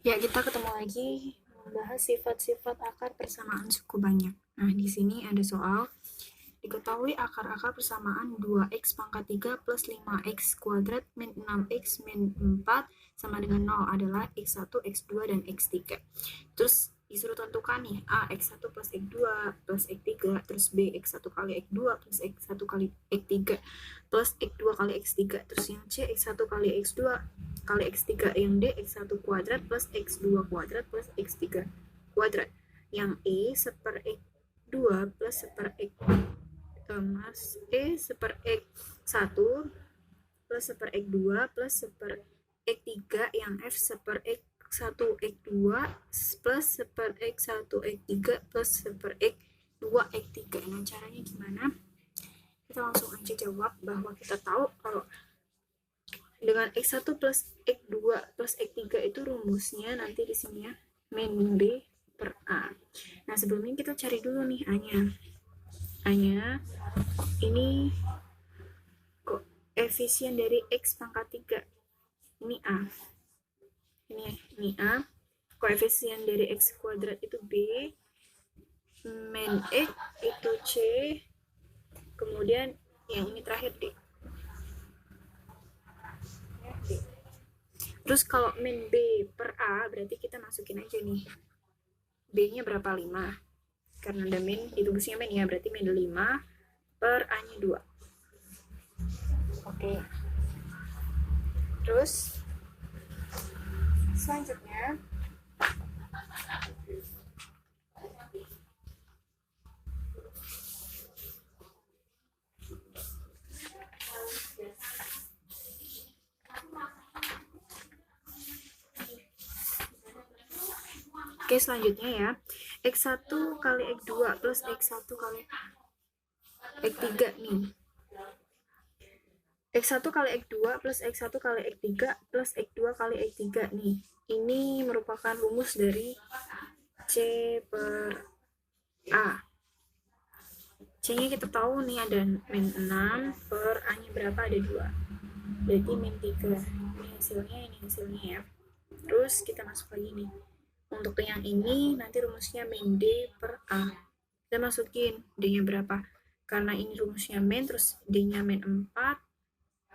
Ya, kita ketemu lagi membahas sifat-sifat akar persamaan suku banyak. Nah, di sini ada soal. Diketahui akar-akar persamaan 2x pangkat 3 plus 5x kuadrat min 6x min 4 sama dengan 0 adalah x1, x2, dan x3. Terus disuruh tentukan nih, A x1 plus x2 plus x3, terus B x1 kali x2 plus x1 kali x3 plus x2 kali x3, terus yang C x1 kali x2 kali x3, yang D x1 kuadrat plus x2 kuadrat plus x3 kuadrat, yang E seper x2 plus seper x Mas E seper X1 plus seper X2 plus seper X3, yang F seper X1 X2 plus seper X1 X3 plus seper X2 X3. Nah, caranya gimana? Kita langsung aja jawab bahwa kita tahu kalau dengan X1 plus X2 plus X3 itu rumusnya nanti di sini ya, min B per A. Nah, sebelumnya kita cari dulu nih A-nya. A-nya ini koefisien dari X pangkat 3. Ini A. Ini A. Koefisien dari X kuadrat itu B. Min X itu C. Kemudian yang ini terakhir D. Terus kalau min B per A, berarti kita masukin aja nih. B-nya berapa? 5. Karena ada min, dirumusnya min ya, berarti min 5 per A-nya 2. Oke. Terus selanjutnya Oke, selanjutnya ya, X1 kali X2 plus X1 kali X3 nih. X1 kali X2 plus X1 kali X3 plus X2 kali X3 nih. Ini merupakan rumus dari C per A. C-nya kita tahu nih ada min 6 per A-nya berapa? Ada 2. Berarti min 3. Ini hasilnya ya. Terus kita masuk lagi nih. Untuk yang ini nanti rumusnya min D per A. Kita masukin D-nya berapa? Karena ini rumusnya min, terus D-nya min 4.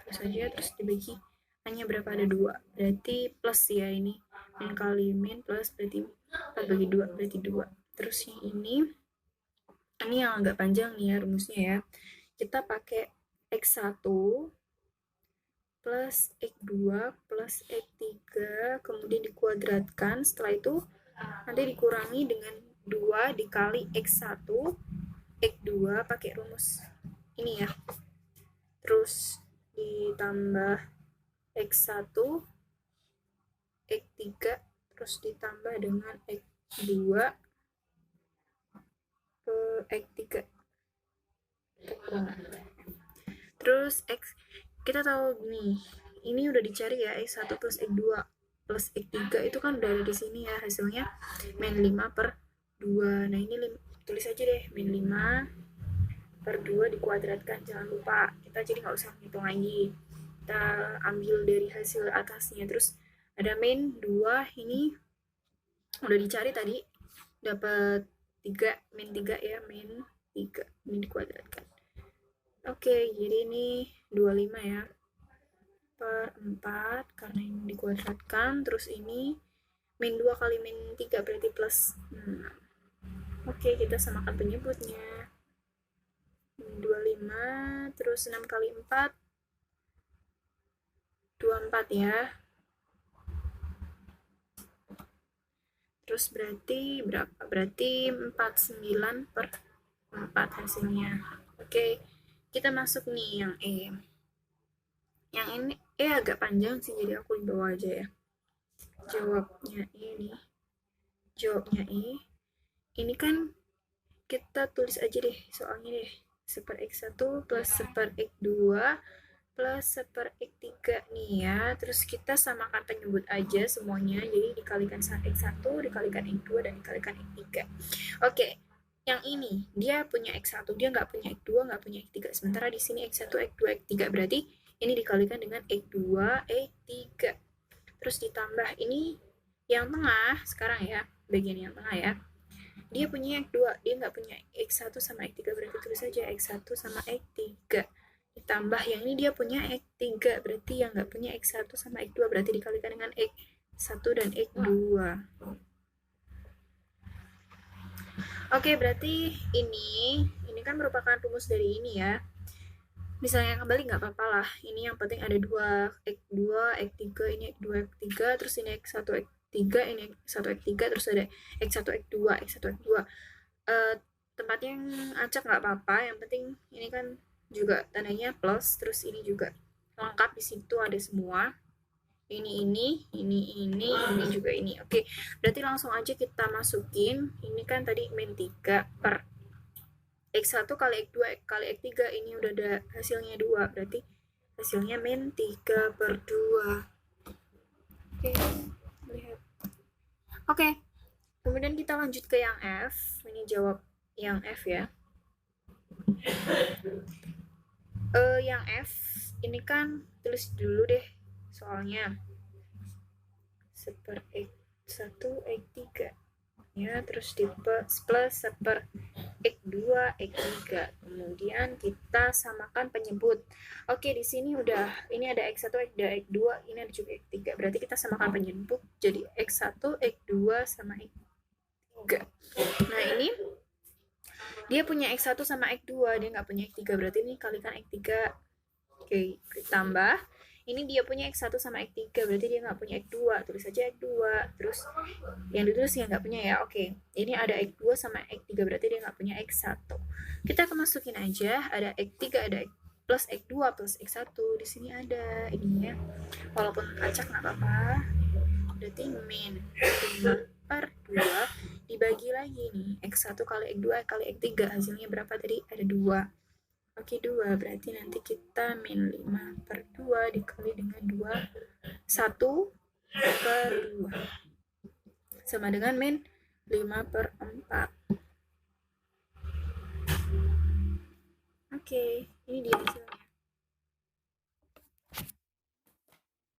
Terus aja, terus dibagi A-nya berapa? Ada 2. Berarti plus ya ini. Min kali min plus berarti 4 bagi 2 berarti 2. Terus yang ini yang agak panjang nih ya rumusnya ya. Kita pakai X1 plus X2 plus X3 kemudian dikuadratkan, setelah itu nanti dikurangi dengan 2 dikali X1 X2 pakai rumus ini ya, terus ditambah X1 X3 terus ditambah dengan X2 ke X3. Terus X kita tahu nih, ini udah dicari ya, X1 plus X2 plus X3 itu kan udah ada di sini ya, hasilnya min 5 per 2. Nah, ini tulis aja deh, min 5 per 2 dikuadratkan, jangan lupa. Kita jadi nggak usah hitung lagi. Kita ambil dari hasil atasnya. Terus ada min 2, ini udah dicari tadi, dapat 3, min 3 ya, min 3, ini dikuadratkan. Oke, jadi ini 25 ya, per 4, karena ini dikuadratkan, terus ini min 2 kali min 3 berarti plus 6. Oke, kita samakan penyebutnya. 25, terus 6 kali 4, 24 ya. Terus berarti berapa? Berarti 49 per 4 hasilnya. Oke, kita masuk nih yang E. Yang ini agak panjang sih, jadi aku di bawah aja ya. Jawabnya ini. Jawabnya E. Ini kan kita tulis aja deh soalnya deh. Seper X1 plus seper X2 plus seper X3 nih ya. Terus kita samakan penyebut aja semuanya. Jadi dikalikan X1, dikalikan X2, dan dikalikan X3. Oke. Yang ini dia punya X1, dia nggak punya X2, nggak punya X3. Sementara di sini X1, X2, X3, berarti ini dikalikan dengan X2, X3. Terus ditambah ini yang tengah sekarang ya, bagian yang tengah ya. Dia punya X2, dia nggak punya X1 sama X3, berarti tulis saja X1 sama X3. Ditambah yang ini dia punya X3, berarti yang nggak punya X1 sama X2, berarti dikalikan dengan X1 dan X2. Oke, berarti ini kan merupakan rumus dari ini ya. Misalnya kembali nggak apa-apa lah. Ini yang penting ada 2 X2, X3, ini X2, X3, terus ini X1, X3, ini X1, X3, terus ada X1, X2, X1, X2. Tempatnya yang acak nggak apa-apa, yang penting ini kan juga tandanya plus, terus ini juga lengkap, di situ ada semua. Ini juga ini. Oke, berarti langsung aja kita masukin. Ini kan tadi min 3 per X1 kali X2 kali X3, ini udah ada hasilnya 2, berarti hasilnya min 3 per 2. Oke, lihat. Oke, kemudian kita lanjut ke yang F. Ini jawab yang F ya. Yang F, ini kan tulis dulu deh soalnya. Seper X1, X3. Ya, terus di plus seper X2, X3. Kemudian kita samakan penyebut. Oke, di sini udah, ini ada X1, X2, ini ada juga X3. Berarti kita samakan penyebut jadi X1, X2 sama X3. Nah, ini dia punya X1 sama X2, dia nggak punya X3. Berarti ini kalikan X3. Oke, ditambah. Ini dia punya X1 sama X3, berarti dia nggak punya X2. Tulis saja X2. Terus yang ditulis yang nggak punya ya. Oke, ini ada X2 sama X3, berarti dia nggak punya X1. Kita masukin aja, ada X3, ada plus X2 plus X1. Di sini ada ininya. Walaupun acak nggak apa-apa. Berarti min 5 per 2 dibagi lagi nih. X1 kali X2 kali X3. Hasilnya berapa tadi? Ada 2. Oke, 2. Berarti nanti kita min 5 per 2 dikali dengan 2. 1 per 2. Sama dengan min 5 per